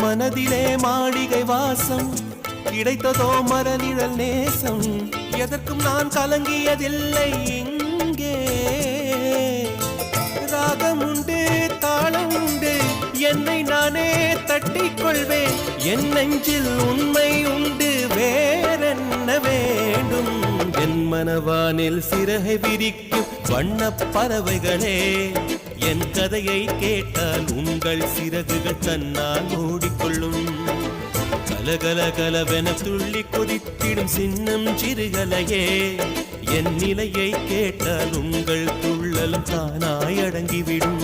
மனதிலே மாளிகை வாசம் கிடைத்ததோ மரநிழல் நேசம் எதற்கும் நான் கலங்கியதில்லை இங்கே ராகம் உண்டு தாளம் உண்டு என்னை நானே தட்டிக் கொள்வேன் என் நெஞ்சில் உண்மை உண்டு வேறென்ன வேண்டும் என் மனவானில் சிறகை விரிக்கும் வண்ணப் பறவைகளே என் கதையை கேட்டால் உங்கள் சிறகுகள் தன்னால் மூடிக்கொள்ளும் கலகல கலவென துள்ளி கொதித்திடும் சின்னம் சிறுகலையே என் நிலையை கேட்டால் உங்கள் துள்ளலும் தானாய் அடங்கிவிடும்